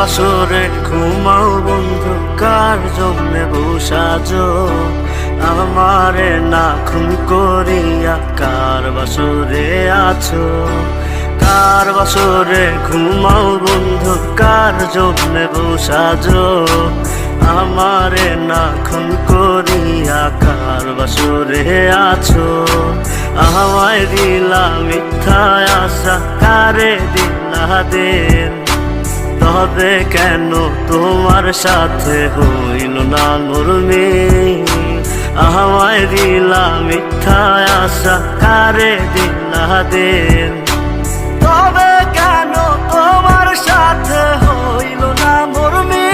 বাসরে ঘুমাও বন্ধু, কার জন্যে বসাজো আমারে না খুন করিয়া? কার বাসরে আছো? কার বাসরে ঘুমাও বন্ধু, কার জন্যে বসাজো আমারে না খুন করিয়া? কার বাসরে আছো? আমায় দিলা মিথ্যা আশা, কারে দিলা দিন? তবে কেন তোমার সাথে হইল না নরমি? আমায় দিলা মিথ্যা আশা, কারে দিলা দিন? তবে কেন তোমার সাথে হইল না নরমি?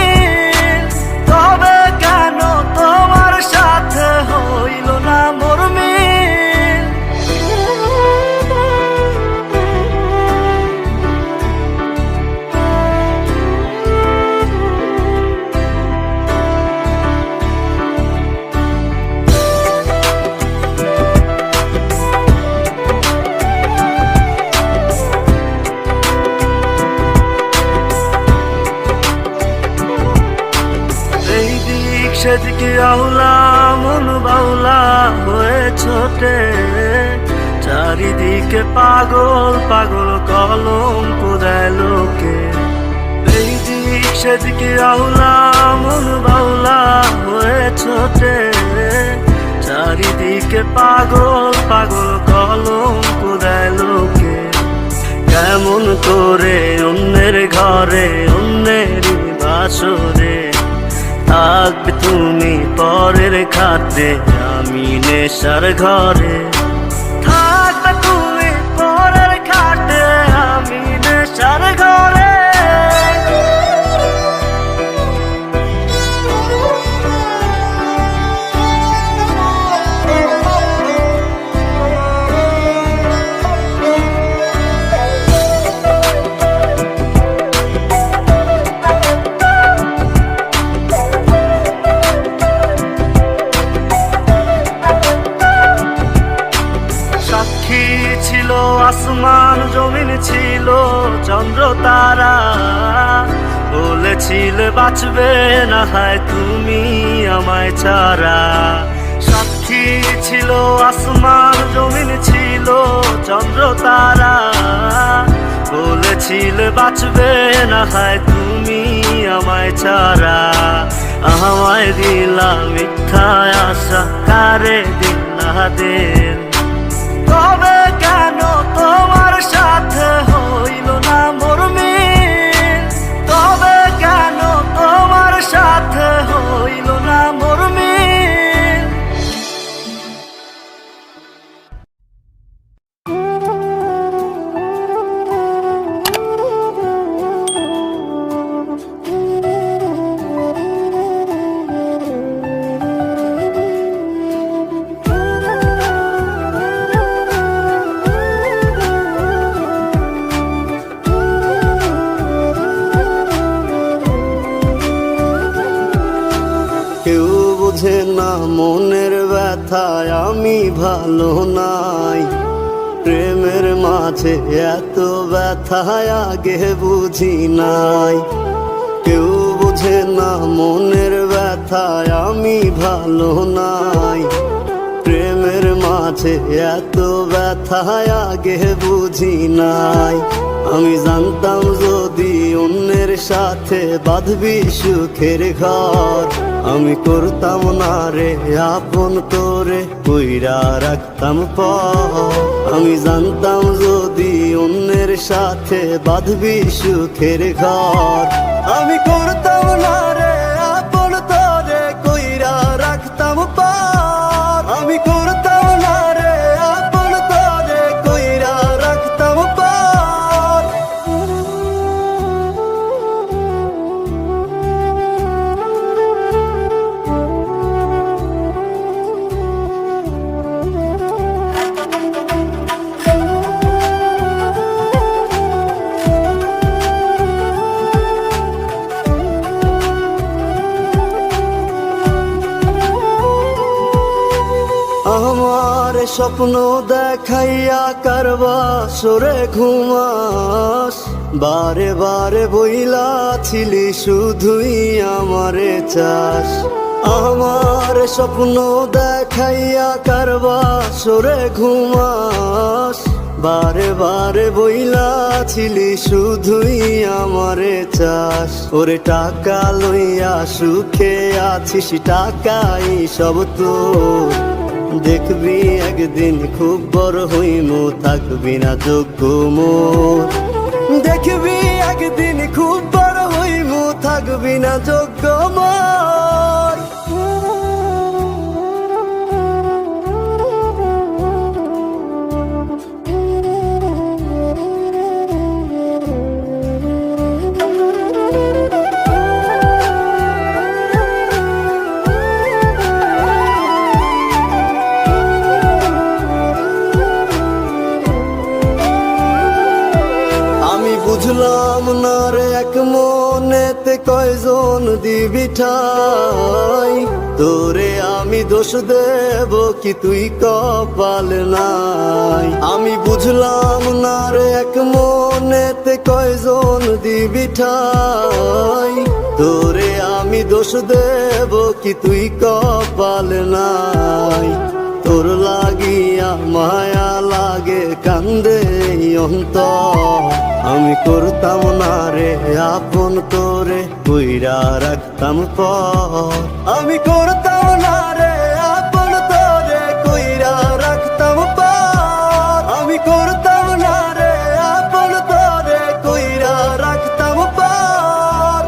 তবে কেন তোমার সাথে হইল না নরমি? সেদিকে আউলা মন বাউলা হয়ে ছোটে, চারিদিকে পাগল পাগল কলঙ্ক দেয় লোকে। এই দিক সেদিকে আউলা মন বাউলা হয়ে ছোটে, চারিদিকে পাগল পাগল কলঙ্ক দেয় লোকে। কেমন করে অন্যের ঘরে অন্যেরই বাসরে থাকবে তুমি পরের খাতে, আমি নেশার ঘরে? থাকবে তুমি পরের খাতে, আমি নেশার ঘরে? ছিল আসমান জমিন, ছিল চন্দ্র তারা, বলেছিলে বাঁচবে না হয় তুমি আমায় ছাড়া। সাক্ষী ছিল আসমান জমিন, ছিল চন্দ্র তারা, বলেছিলে বাঁচবে না হয় তুমি আমায় ছাড়া। আমায় দিলা মিথ্যা আশা, কারে দিলা দিন? তবে কেন তোমার সাথে হইল না মরমি? তবে কেন তোমার সাথে হইল না মরমি? কেউ বোঝে না মনের ব্যথায় আমি ভালো নাই, প্রেমের মাঝে এত ব্যথায় আগে বুঝি নাই। কেউ বোঝে না মনের ব্যথায় আমি ভালো নাই, প্রেমের মাঝে এত ব্যথায় আগে বুঝি নাই। আমি জানতাম যদি অন্যের সাথে বাঁধবি সুখের ঘর, আমি করতাম না রে আপন তোরে কইরা রাখতাম পর। আমি জানতাম যদি অন্যের সাথে বাঁধবি সুখের ঘর, আমি করতাম না রে আপন তোরে কইরা রাখতাম পর। আমি করতাম না রে আপন তোরে কইরা রাখতাম পর। আমার স্বপ্ন দেখাইয়া কারবা সরে ঘুমাস, বারে বারে বইলা ছিলি শুধুই আমারে চাস। আমার স্বপ্ন দেখাইয়া কারবা সরে ঘুমাস, বারে বারে বইলা ছিলি শুধুই আমারে চাস। ওরে টাকা লইয়া সুখে আছিস, টাকাই সব তো দেখবি একদিন খুব বড় হইমু, থাকবি না যোগ্য মোর। দেখবি একদিন খুব বড় হইমু, থাকবি না যোগ্য মোর। বুঝলাম না রে এক মনেতে কয়জন দিবি ঠাই, তোরে আমি দোষ দেব কি তুই কপাল নাই। আমি বুঝলাম না রে এক মনেতে কয়জন দিবি ঠাই, তোরে আমি দোষ দেব কি তুই কপাল নাই। তোর লাগিয়া মায়া লাগে কান্দে অন্তর, আমি করতাম না রে আপন তোরে কইরা রাখতাম পর। আমি করতাম না রে আপন তোরে কইরা রাখতাম পর। আমি করতাম না রে আপন তোরে কইরা রাখতাম পর।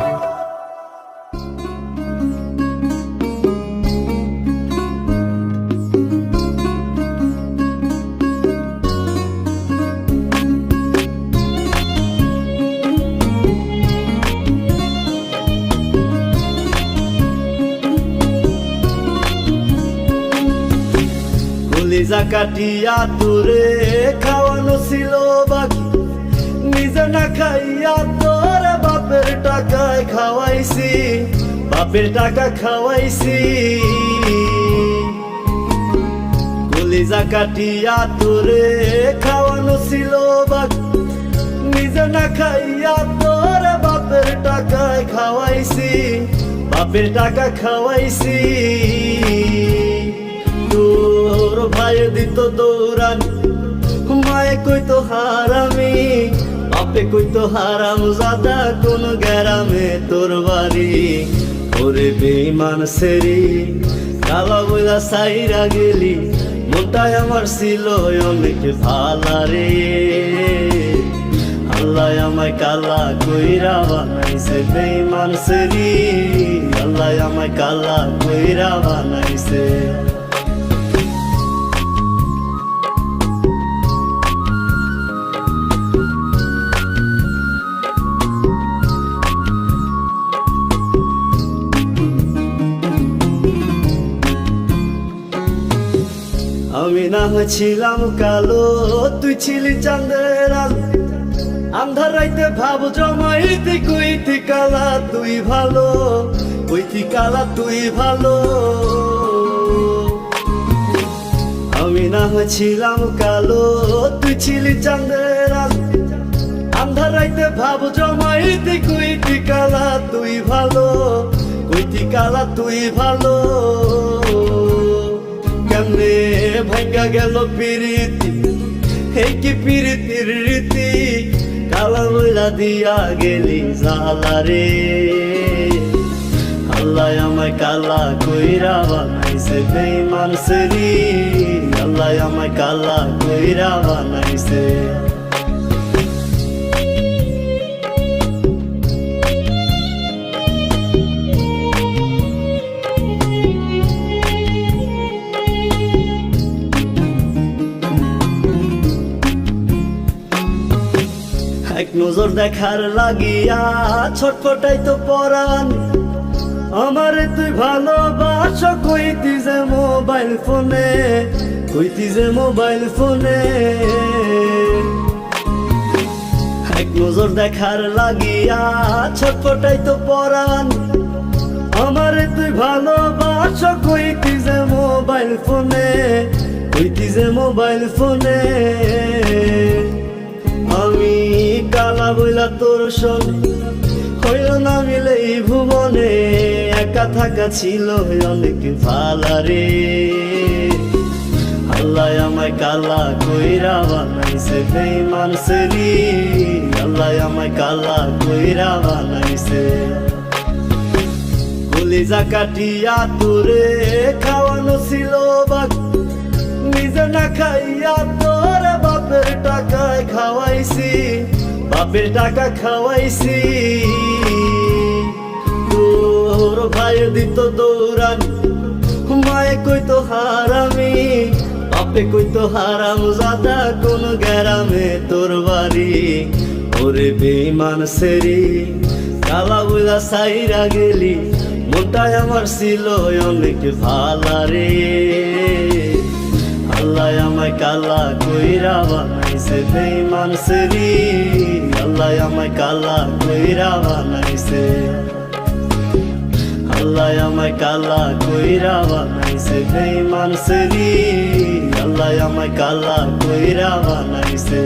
কলিজা কাটিয়া তোরে খাওয়ানো ছিল বাকি, নিজে না খাইয়া তোরে বাপের টাকায় খাওয়াইছি, বাপের টাকা খাওয়াইছি। কলিজা কাটিয়া তোরে খাওয়ানো ছিল বাকি, নিজে না খাইয়া তোরে বাপের টাকায় খাওয়াইছি, বাপের টাকা খাওয়াইছি। তোর ভাইয়ে দিত দৌড়ানি, মায়ে কইতো হারামি, বাপে কইতো হারাম জাদা কোন গ্রামে তোর বাড়ি। ওরে বেঈমান সেরি কালা বইলা সাইরা গেলি, মনটাই আমার ছিল অনেক ভালা রে। আল্লাহ আমায় কালা কইরা বানাইছে বেঈমান সেরি, আল্লাহ আমায় কালা কইরা বানাইছে। আমি না হয়েছিলাম কালো, তুই ছিলি চাঁদের আলো, আন্ধার রাইতে ভাব জমাইতি কইতি কালা তুই ভালো, কইতি কালা তুই ভালো। আমি না হয়েছিলাম কালো, তুই ছিলি চাঁদের আলো, আন্ধার রাইতে ভাব জমাইতি কইতি কালা তুই ভালো, কইতি কালা তুই ভালো। কেমনে ভাঙ্গা গেল প্রীতি, এই কি প্রীতির রীতি, কালা বইলা দিয়া গেলি জালা রে। আল্লাহ আমায় কালা কইরা বানাইছে বেঈমান সেরি, আল্লাহ আমায় কালা কইরা বানাইছে। এক নজর দেখার লাগিয়া ছটফটাই তো পরাণ, আমারে তুই ভালোবাস কইতি যে মোবাইল ফোনে, কইতি যে মোবাইল ফোনে। এক নজর দেখার লাগিয়া ছটফটাই তো পরাণ, আমারে তুই ভালোবাস কইতি যে মোবাইল ফোনে, হইতি যে মোবাইল ফোনে আমি কালা বইলা তোর শোনে হইল না মিলে এই ভুবনে একা থাকা ছিল অনেক ভালারে আল্লাহ আমায় কালা কইরা বানাইছে বেঈমান সেরি আল্লাহ আমায় কালা কইরা বানাইছে কলিজা কাটিয়া তোরে খাওয়ানো ছিল বাক নিজে না খাইয়া তোরে বাপের টাকায় খাওয়াইছি বাপের টাকা খাওয়াইছি তোর ভাই দিত দৌড়ানি মায়ে কইতো হারামি বাপে কইতো হারাম জাদা কোন গ্রামে তোর বাড়ি ওরে বেঈমান সেরি কালা বইলা সাইরা গেলি মনটাই আমার ছিল অনেক ভালারে আল্লাহ আমায় কালা কইরা বানাইছে বেঈমান সেরি আল্লাহ আমায় কালা কইরা বানাইছে আল্লাহ আমায় কালা কইরা বানাইছে বেঈমান সেরি আল্লাহ আমায় কালা কইরা বানাইছে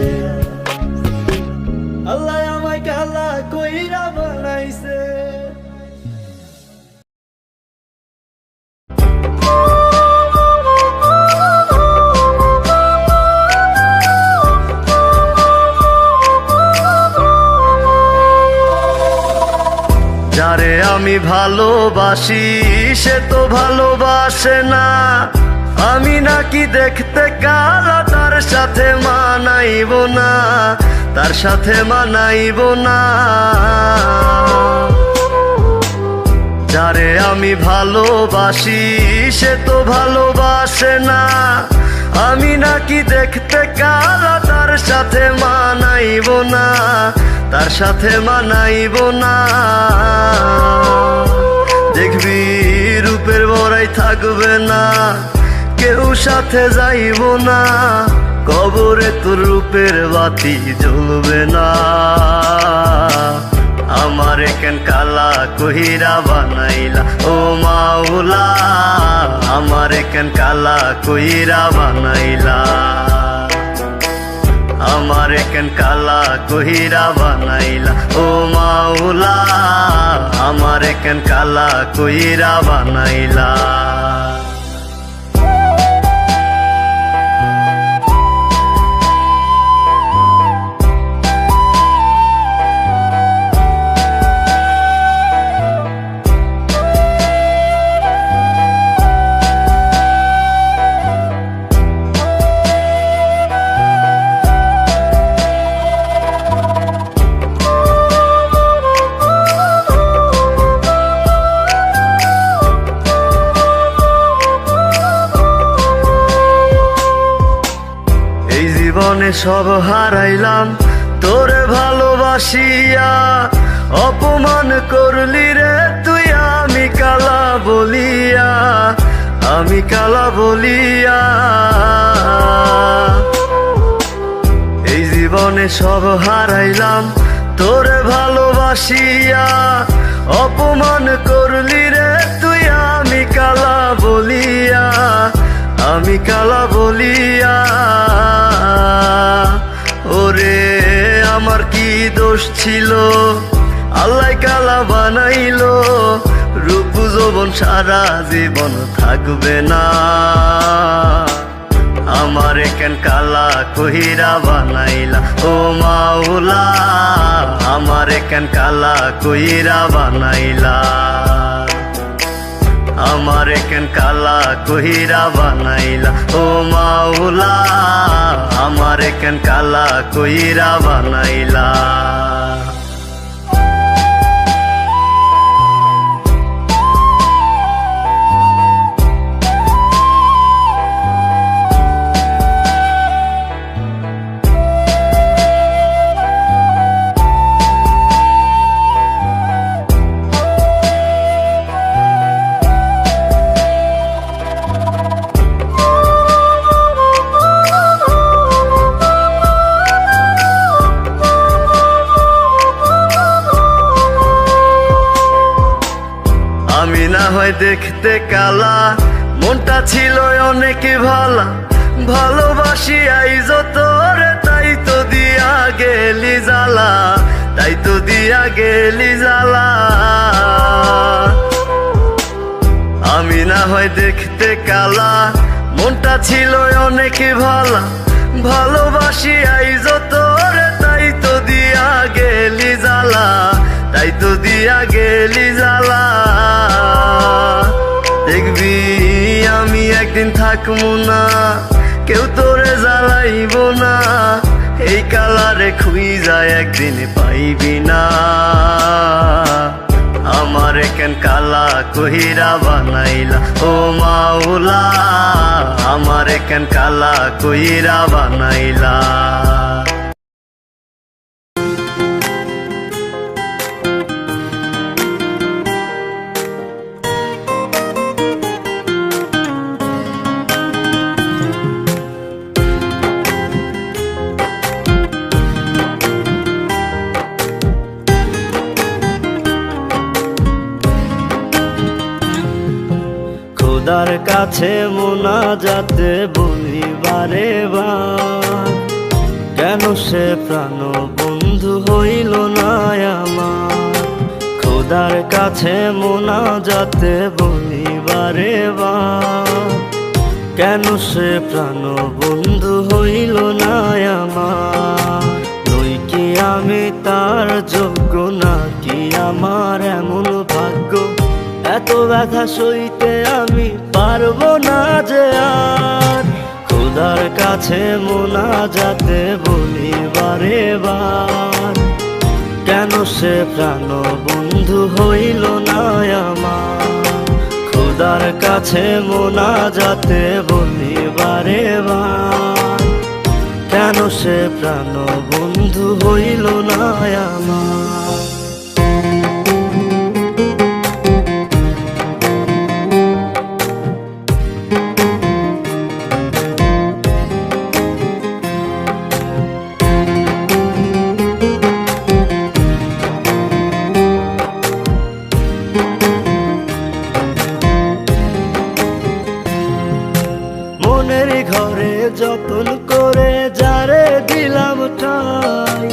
আল্লাহ আমায় কালা কইরা বানাইছে যারে আমি ভালোবাসি সে তো ভালোবাসে না আমি নাকি দেখতে কালা তার সাথে মানাইব না তার সাথে মানাইব না যারে আমি ভালোবাসি সে তো ভালোবাসে না আমি নাকি দেখতে কালা তার সাথে মানাইব না তার সাথে মানাইব না দেখবি রূপের বড়াই থাকবে না কেউ সাথে যাইব না কবরে তোর রূপের বাতি জ্বলবে না আমারে কেন কালা কইরা বানাইলা ও মাওলা আমারে কেন কালা কইরা বানাইলা আমারে কেন কালা কইরা বানাইলা ও মাওলা আমারে কেন কালা কইরা বানাইলা জীবনে সব হারাইলাম তোরে ভালোবাসিয়া অপমান করলি রে তুই আমি কালা বলিয়া আমি কালা বলিয়া এই জীবনে সব হারাইলাম তোরে ভালোবাসিয়া অপমান করলি রে তুই আমি কালা বলিয়া আমি কালা বলিয়া ওরে আমার কি দোষ ছিল আল্লাহ কালা বানাইলো রূপ যৌবন সারা জীবন থাকবে না আমারে কেন কালা কইরা বানাইলা ও মাওলা আমারে কেন কালা কইরা বানাইলা আমারে কেন কালা কইরা বানাইলা ও মাওলা আমারে কেন কালা কইরা বানাইলা আমি না হয় দেখতে কালা মনটা ছিল অনেক ভালা ভালোবাসি আইজ তোরে তাই তো দিয়া গেলি জ্বালা, তাই তো দিয়া গেলি জ্বালা। আমি না হয় দেখতে কালা, মনটা ছিল অনেক ভালা। ভালোবাসি আইজ তোরে তাই তো দিয়া গেলি জ্বালা, তাই তো দিয়া গেলি জ্বালা। দেখবি আমি একদিন থাকবো না, কেউ তোরে জ্বালাইব না। এই কালারে খুঁজা একদিন পাইবি না। আমার কেন কালা কহিরা বানাইলা ও মাওলা, আমার কেন কালা কহিরা বানাইলা। খোদার কাছে মোনাজাতে বলি বারে বার, কেন সে প্রাণ বন্ধু হইল না আমার। খোদার কাছে মোনাজাতে বলি বারে বার, কেন সে প্রাণ বন্ধু হইল না আমার। নই কি আমি তার যোগ্য, নাকি আমার এমন ভাগ্য, এত ব্যথা সইতে আমি পারবো না যে আর। খোদার কাছে মোনাজাতে বলি বারে বার, কেন সে প্রাণ বন্ধু হইল না আমার। খোদার কাছে মোনাজাতে বলি বারে বার, কেন সে প্রাণ বন্ধু হইল না আমার। মনের ঘরে যতন করে যারে দিলাম ঠাই,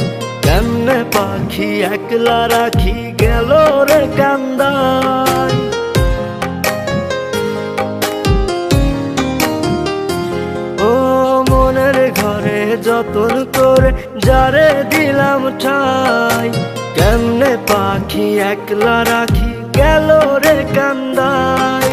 কেমনে পাখি একলা রাখি গেল রে কান্দাই। ও মনের ঘরে যতন করে যারে দিলাম ঠাই, কেমনে পাখি একলা রাখি গেল রে কান্দাই।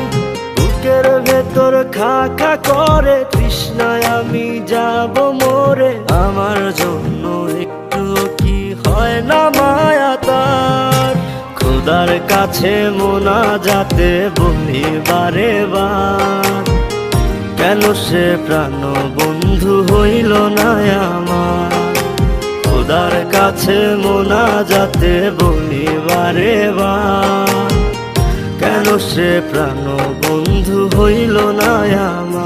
বুকের ভেতর খা খা করে তৃষ্ণায় আমি যাব মরে, আমার জন্য একটু কি হয় না মায়া তার। খোদার কাছে মোনাজাতে বলি বারে বার, কেন সে প্রাণ বন্ধু হইল না আমার। খোদার কাছে মোনাজাতে বলি বারে বার, কেন সে প্রাণ বন্ধু হইল না আমার।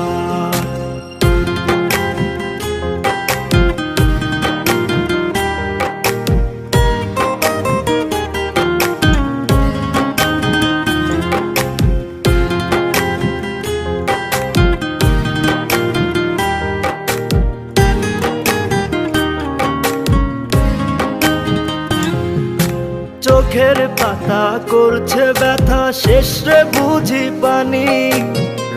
চোখের পাতা করছে ব্যথা, শেষে বুঝি পানি।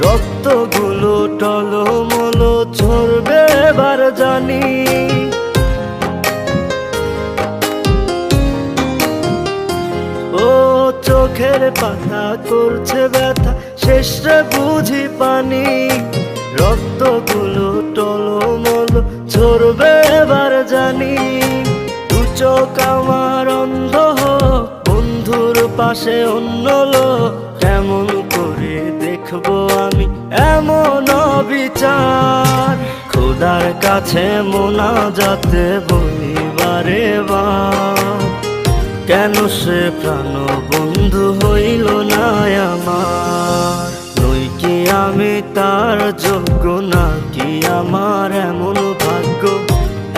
রক্তগুলো টলমলো ঝরবে এবার জানি। ও চোখের পাতা করছে ব্যথা, শেষে বুঝি পানি। রক্তগুলো টলমলো ঝরবে এবার জানি। দু চোখ আমার অন্ধ হোক, বন্ধুর পাশে অন্য লোক, কেমন করে দেখবো আমি এমন বিচার। খোদার কাছে মোনাজাতে বলি বারে বার, কেন সে প্রাণ বন্ধু হইল না আমার। নই কি আমি তার যোগ্য, নাকি আমার এমন ভাগ্য,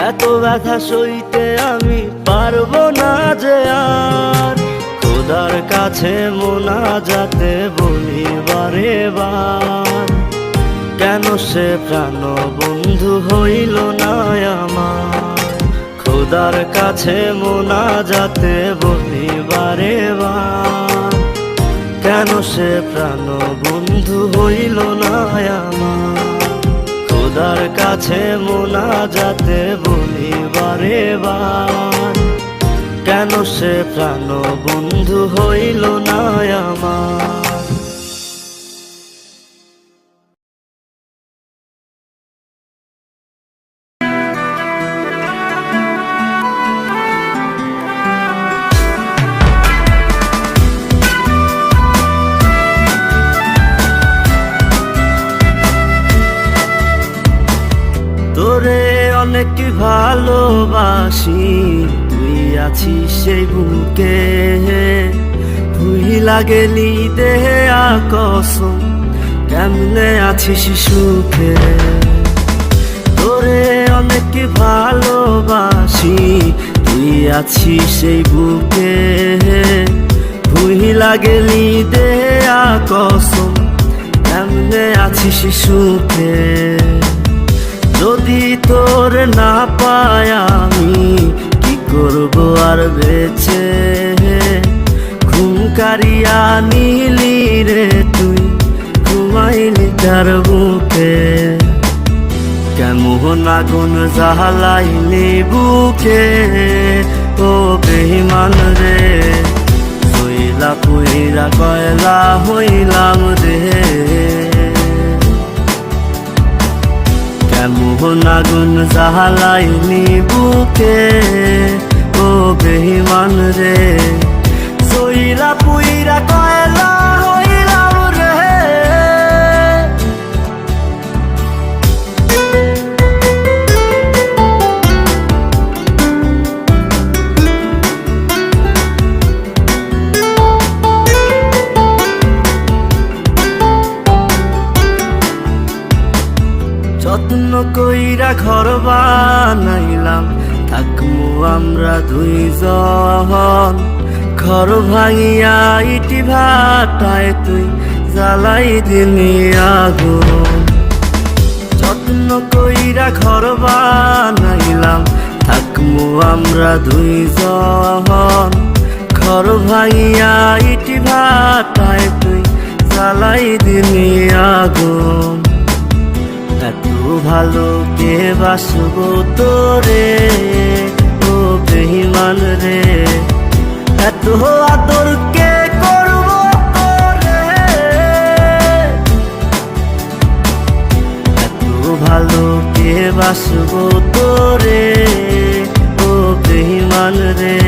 এত ব্যথা সইতে আমি পারবো না যে আর। খোদার কাছে মোনাজাতে বলি বারে বার, কেন সে প্রাণ বন্ধু হইল না আমার। খোদার কাছে মোনাজাতে বলি বারে বার, কেন সে প্রাণ বন্ধু হইল না আমার। খোদার কাছে মোনাজাতে বলি বারে বার, কেন সে প্রাণ বন্ধু হইল না আমার। তোরে অনেক ভালোবাসি, তুই আছিস সেই বুকে, ভুইলা গেলি দেহে কসম, কেমনে আছিস সুখে। তোরে অনেক ভালোবাসি, তুই আছিস সেই বুকে, ভুইলা গেলি দেহে কসম, কেমনে আছিস সুখে। যদি তোর না পাই আমি কি করব আর বেঁচে, ঘুম কারিয়া নিলি রে তুই, ঘুমাইলি তার বুকে। কেমন আগুন জ্বালাইলি বুকে, ও বেঈমান রে, হইলা পুইরা কয়লা হইলাম রে। কেমন আগুন জ্বালাইলি বুকে, ও বেঈমান রে, সইলা পুইরা কয়লা হইলাম রে। যত্ন কইরা ঘর বানাইলাম, থাকমু আমরা দুইজন। ঘর ভাঙিয়া ইটি ভাটায় তুই জ্বালাই দিলি আগুন। যত্ন কইরা ঘর বানাইলাম, থাকমু আমরা দুইজন। ঘর ভাঙিয়া ইটি ভাটায় তুই জ্বালাই দিলি আগুন। এত ভালো কে বাসবো তোরে, ও বেঈমান রে, এত আদর কে করবো তোরে। এত ভালো কে বাসবো তোরে, ও বেঈমান রে,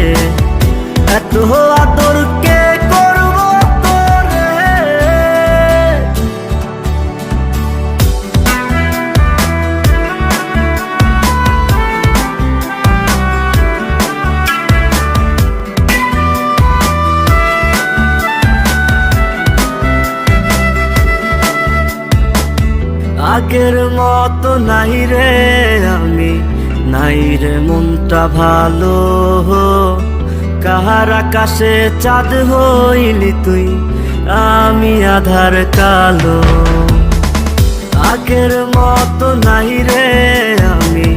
এত আদর কে করবো তোরে। আগের মতো নাই রে আমি, নাই রে মনটা ভালো। কাহার আকাশে চাঁদ হইলি তুই, আমি আধার কালো। আগের মতো নাই রে আমি,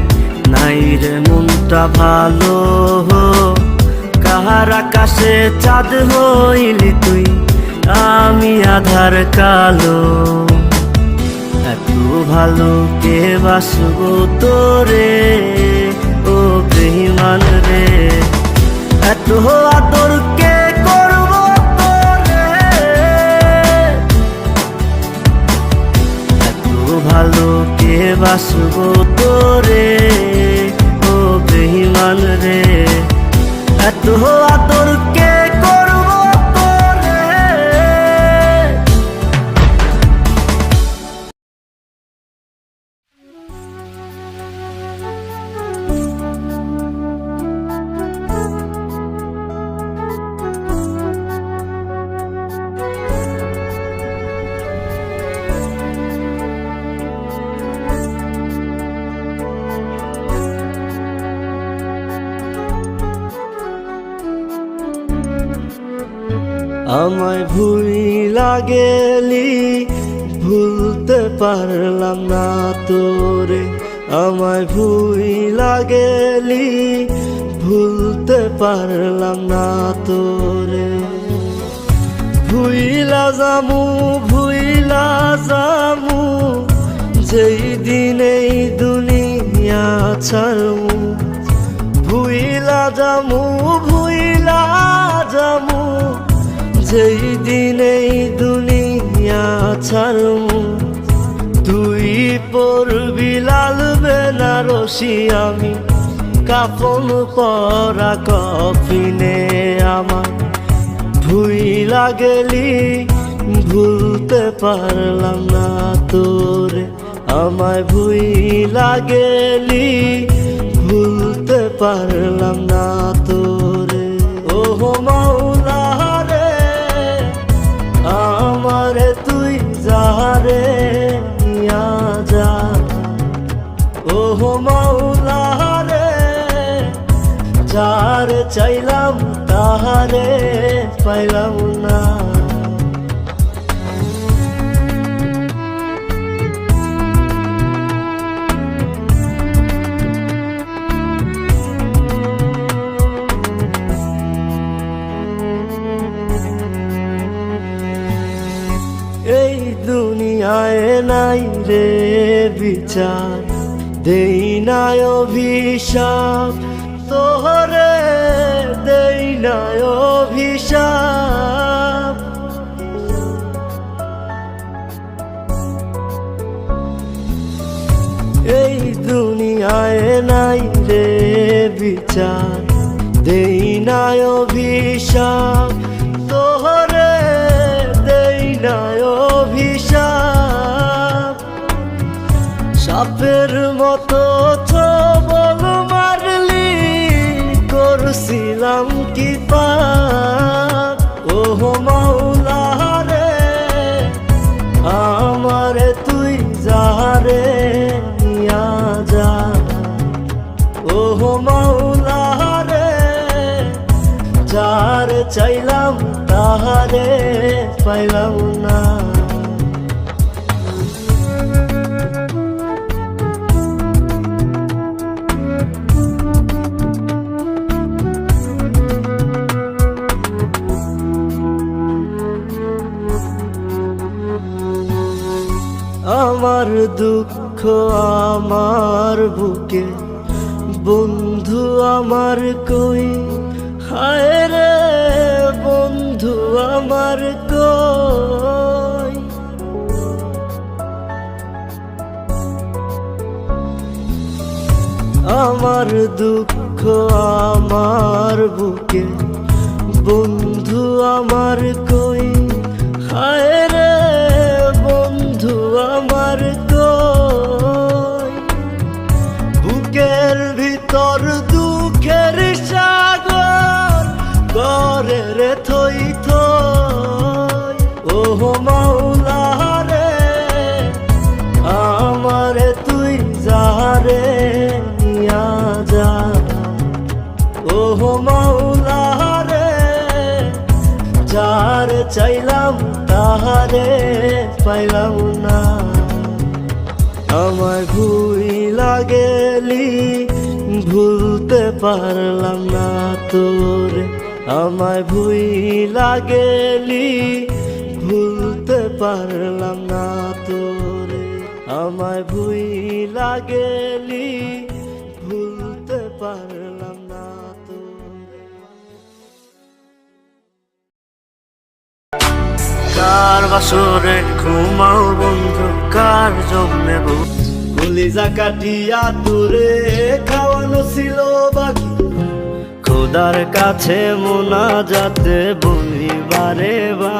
নাই রে মনটা ভালো। কাহার আকাশে চাঁদ হইলি তুই, আমি আধার কালো। এত ভালো কে বাসবো তোরে, ও বেঈমান রে, এত আদর কে করবো তোরে। এত ভালো কে বাসবো তোরে, ও বেঈমান রে, এত আদর কে করবো তোরে। আমায় ভুইলা গেলি, ভুলতে পারলাম না তোরে, আমায় ভুইলা গেলি, ভুলতে পারলাম না তোরে। ভুইলা যামু যেই দিন এই দুনিয়া ছাড়মু, ভুইলা যামু যেই দিন এই দুনিয়া ছাড়মু। তুই পরবি লাল বেনারসি, আমি কাফন পরা কফিনে আমার। ভুইলা গেলি, ভুলতে পারলাম না তোরে, আমায় ভুইলা গেলি, ভুলতে পারলাম না তোরে। ওহো মাওলা রে, আমারে তুই যারে নিয়া যা। ওহো মাওলা রে, যারে চাইলাম তাহারে পাইলাম না। এই দুনিয়ায় নাই রে বিচার, দেই নাই অভিশাপ তোহরে, দেই নাই অভিশাপ। এই দুনিয়ায় নাই রে বিচার, দেই নাই অভিশাপ তোহরে, দেই নাই অভিশাপ। সাপের মতো ছবল মারলি, করছিলাম কি পাপ। ওহো মাওলা রে, আমারে তুই যারে নিয়া যা। ওহো মাওলা রে, যারে চাইলাম তাহারে পাইলাম না। আমার দুঃখ আমার বুকে, বন্ধু আমার কই, হায় রে বন্ধু আমার কই। আমার দুঃখ আমার বুকে, বন্ধু আমার কই, হায় রে বন্ধু আমার কই। বুকের ভিতর দুঃখের সাগর করে রে থই থই। ওহো মাওলা রে, আমারে তুই যারে নিয়া যা। ওহো মাওলা রে, যারে চাইলাম তাহারে পাইলাম না। আমায় ভুইলা গেলি, ভুলতে পারলাম না তোরে, আমায় ভুইলা গেলি, ভুলতে পারলাম না তোরে, আমায় ভুইলা গেলি, ভুলতে পারলাম না তোরে। কার বাসরে ঘুমাও বন্ধু, কার জন্মে কলিজা কাটিয়া তোরে খাওয়ানো ছিল বাকি, খোদার কাছে মোনাজাতে বলিবারে বা।